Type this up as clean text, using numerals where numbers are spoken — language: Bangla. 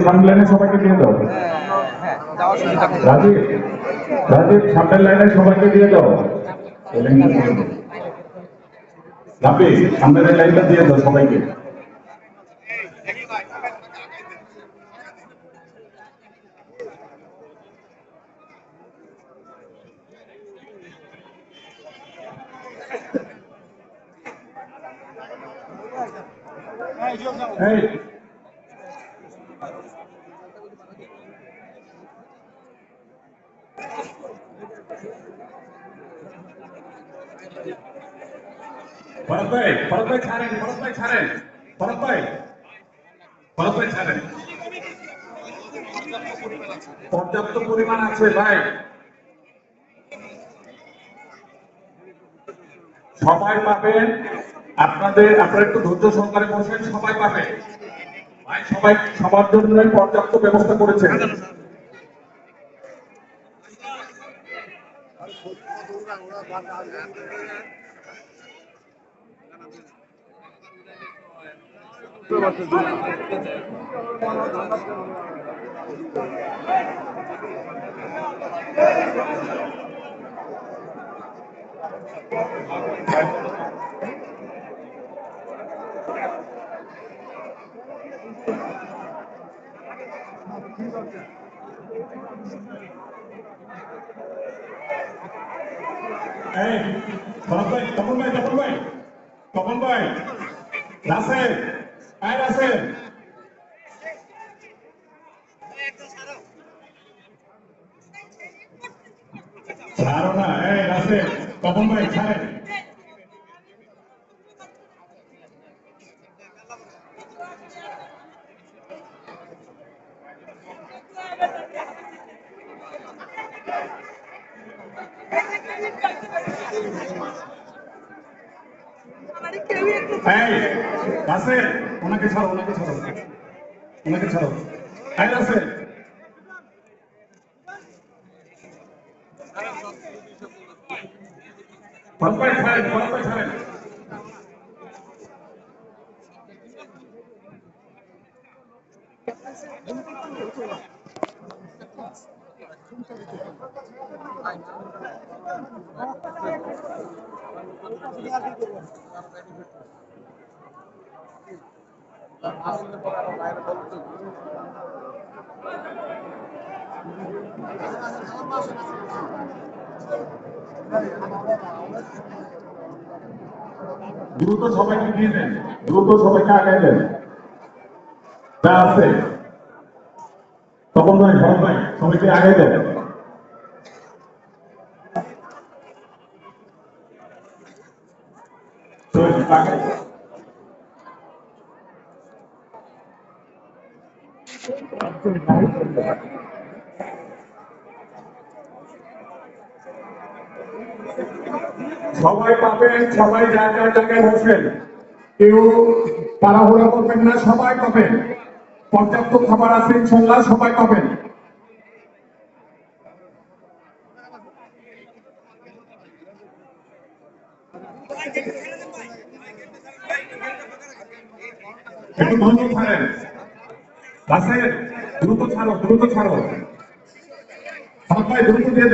সামনের লাইনে সবাইকে দিয়ে দাও। রাজীব, রাজীব সামনের লাইনে সবাইকে দিয়ে দাও। রাবি সামনের লাইনটা দিয়ে দাও সবাইকে। এই ভরত ভাই, ভরত ভাই ছাড়েন, ভরত ভাই ছাড়েন, ভরত ভাই, ভরত ভাই ছাড়েন। পর্যাপ্ত পরিমাণ আছে ভাই, সবাই পাবেন। আপনারা একটু ধৈর্য সহকারে বসেন, সবাই পাবে ভাই, সবাই সবার জন্য পর্যাপ্ত ব্যবস্থা করেছেন। এই ভরত ভাই, তপন ভাই, তপন ভাই, তপন ভাই, রাসেল, এই রাসেল, ছাড়ো না, এই রাসেল, তপন ভাই ছাড়েন। এই রাসেল, ওনাকে ছাড়ো, ওনাকে ছাড়ো, ওনাকে ছাড়ো। এই রাসেল, ভরত ভাই ছাড়েন, ভরত ভাই ছাড়েন। দ্রুত সবাইকে দিয়ে দেন, দ্রুত সবাইকে আগায় দেন যা আছে। তপন ভাই, ভরত ভাই, সবাইকে আগায় দেন। সবাই পাবেন, সবাই জায়গায় জায়গায় বসেন, কেউ তাড়াহুড়া করবেন না, সবাই পাবেন। পর্যাপ্ত খাবার আছে ইনশাল্লাহ, সবাই পাবেন। একটু দ্রুত ছাড়েন রাসেল, দ্রুত ছাড়ো, দ্রুত ছাড়ো। সবাই দ্রুত দিয়ে দেন।